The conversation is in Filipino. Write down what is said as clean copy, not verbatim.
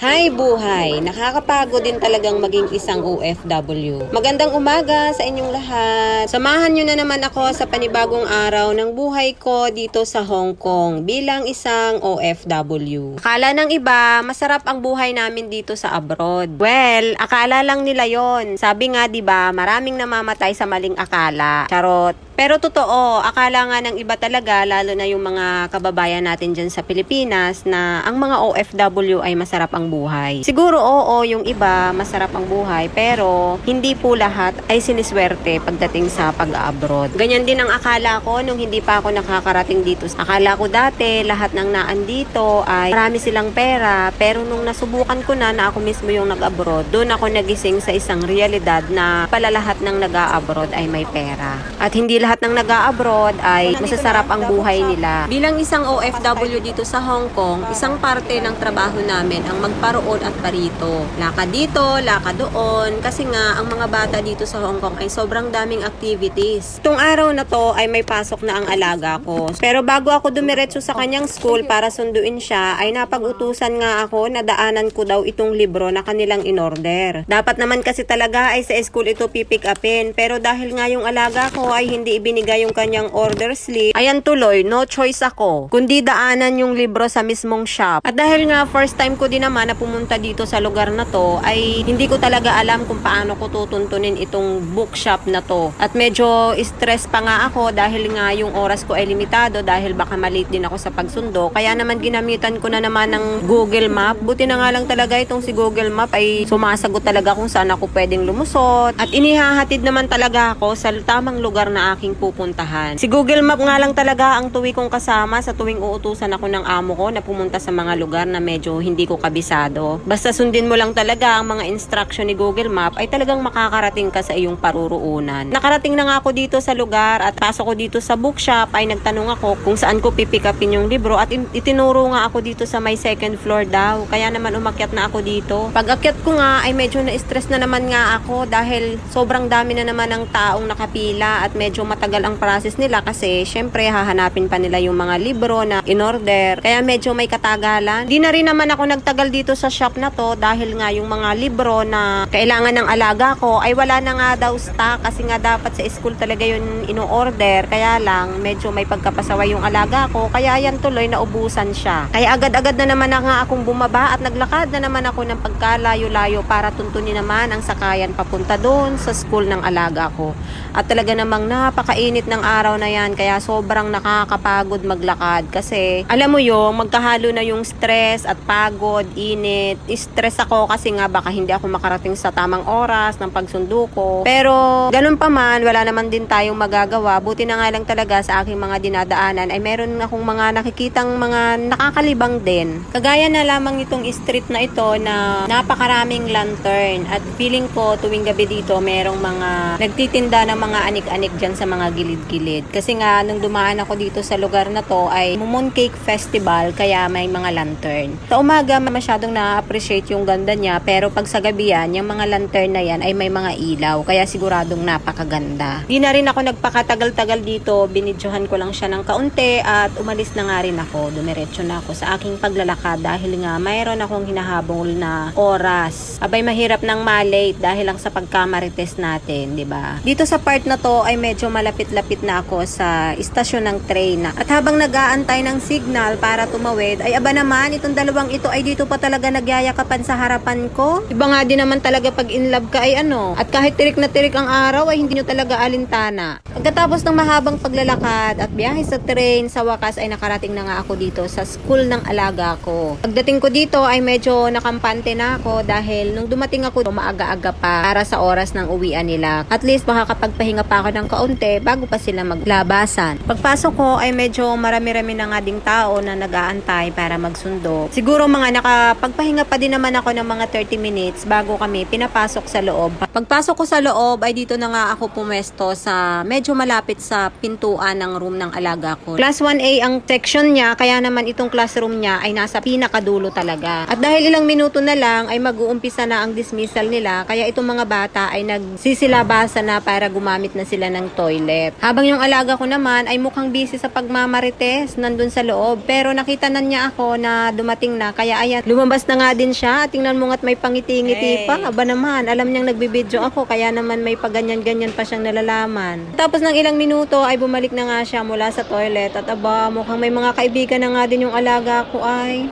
Hi buhay! Nakakapagod din talagang maging isang OFW. Magandang umaga sa inyong lahat. Samahan nyo na naman ako sa panibagong araw ng buhay ko dito sa Hong Kong bilang isang OFW. Akala ng iba, masarap ang buhay namin dito sa abroad. Well, akala lang nila yon. Sabi nga 'di ba, maraming namamatay sa maling akala. Charot. Pero totoo, akala nga ng iba talaga, lalo na yung mga kababayan natin dyan sa Pilipinas, na ang mga OFW ay masarap ang buhay. Siguro oo, yung iba masarap ang buhay, pero hindi po lahat ay siniswerte pagdating sa pag-abroad. Ganyan din ang akala ko nung hindi pa ako nakakarating dito. Akala ko dati, lahat ng naandito ay marami silang pera, pero nung nasubukan ko na ako mismo yung nag-abroad, doon ako nagising sa isang realidad na pala lahat ng nag-abroad ay may pera. At hindi lahat ng nag-abroad ay masasarap ang buhay nila. Bilang isang OFW dito sa Hong Kong, isang parte ng trabaho namin ang magparoon at parito. Lakad dito, lakad doon, kasi nga ang mga bata dito sa Hong Kong ay sobrang daming activities. Itong araw na to ay may pasok na ang alaga ko. Pero bago ako dumiretso sa kanyang school para sunduin siya, ay napag-utusan nga ako na daanan ko daw itong libro na kanilang in-order. Dapat naman kasi talaga ay sa school ito pipick upin, pero dahil nga yung alaga ko ay hindi ibinigay yung kanyang order slip, ayan tuloy, no choice ako, kundi daanan yung libro sa mismong shop. At dahil nga first time ko din naman na pumunta dito sa lugar na to, ay hindi ko talaga alam kung paano ko tutuntunin itong bookshop na to. At medyo stress pa nga ako dahil nga yung oras ko ay limitado dahil baka malate din ako sa pagsundo. Kaya naman ginamitan ko na naman ng Google Map. Buti na nga lang talaga itong si Google Map ay sumasagot talaga kung saan ako pwedeng lumusot. At inihahatid naman talaga ako sa tamang lugar na aking pupuntahan. Si Google Map nga lang talaga ang tuwi kong kasama sa tuwing uutusan ako ng amo ko na pumunta sa mga lugar na medyo hindi ko kabisado. Basta sundin mo lang talaga ang mga instruction ni Google Map ay talagang makakarating ka sa iyong paruruunan. Nakarating na nga ako dito sa lugar at pasok ko dito sa bookshop ay nagtanong ako kung saan ko pipikapin yung libro at itinuro nga ako dito sa may second floor daw. Kaya naman umakyat na ako dito. Pag akyat ko nga ay medyo na-stress na naman nga ako dahil sobrang dami na naman ng taong nakapila at medyo matagal ang process nila kasi syempre hahanapin pa nila yung mga libro na in-order. Kaya medyo may katagalan. Di na rin naman ako nagtagal dito sa shop na to dahil nga yung mga libro na kailangan ng alaga ko ay wala na nga daw stock kasi nga dapat sa school talaga yun ino-order. Kaya lang medyo may pagkapasaway yung alaga ko kaya yan tuloy naubusan siya. Kaya agad-agad na naman na nga akong bumaba at naglakad na naman ako ng pagkalayo-layo para tuntunin naman ang sakayan papunta doon sa school ng alaga ko. At talaga namang napakainit ng araw na yan kaya sobrang nakakapagod maglakad kasi alam mo yung magkahalo na yung stress at pagod, init. Stress ako kasi nga baka hindi ako makarating sa tamang oras ng pagsundo ko. Pero ganun pa man, wala naman din tayong magagawa. Buti na nga lang talaga sa aking mga dinadaanan ay meron akong mga nakikitang mga nakakalibang din. Kagaya na lamang itong street na ito na napakaraming lantern at feeling ko tuwing gabi dito merong mga nagtitinda ng mga anik-anik dyan sa mga gilid-gilid. Kasi nga, nung dumaan ako dito sa lugar na to ay Mooncake Festival, kaya may mga lantern. Sa umaga, masyadong na-appreciate yung ganda niya, pero pag sa gabi yan, yung mga lantern na yan ay may mga ilaw, kaya siguradong napakaganda. Di na rin ako nagpakatagal-tagal dito, binidyohan ko lang siya ng kaunti at umalis na nga rin ako. Dumiretso na ako sa aking paglalakad dahil nga mayroon akong hinahabol na oras. Abay, mahirap nang malate dahil lang sa pagkamarites natin, di ba? Dito sa part na to ay medyo malapit-lapit na ako sa istasyon ng train. At habang nag-aantay ng signal para tumawid, ay aba naman, itong dalawang ito ay dito pa talaga nagyayakapan sa harapan ko. Iba nga din naman talaga pag in love ka ay ano. At kahit tirik na tirik ang araw ay hindi nyo talaga alintana. Pagkatapos ng mahabang paglalakad at biyahe sa train, sa wakas ay nakarating na nga ako dito sa school ng alaga ko. Pagdating ko dito ay medyo nakampante na ako dahil nung dumating ako maaga-aga pa para sa oras ng uwian nila. At least makakapagpahinga pa ako ng kaunti bago pa sila maglabasan. Pagpasok ko ay medyo marami-rami na nga ding tao na nag-aantay para magsundo. Siguro mga nakapagpahinga pa din naman ako ng mga 30 minutes bago kami pinapasok sa loob. Pagpasok ko sa loob ay dito na nga ako pumesto sa medyo malapit sa pintuan ng room ng alaga ko. Class 1A ang section niya kaya naman itong classroom niya ay nasa pinakadulo talaga. At dahil ilang minuto na lang ay mag-uumpisa na ang dismissal nila kaya itong mga bata ay nagsisilabasan na para gumamit na sila ng toilet. toilet. Habang yung alaga ko naman ay mukhang busy sa pagmamarites nandun sa loob. Pero nakita na niya ako na dumating na. Kaya ayan, lumabas na nga din siya. Tingnan mo nga't may pangiti-ngiti pa. Aba naman, alam niyang nagbibideo ako. Kaya naman may paganyan-ganyan pa siyang nalalaman. Tapos ng ilang minuto ay bumalik na nga siya mula sa toilet. At aba, mukhang may mga kaibigan na nga din yung alaga ko ay.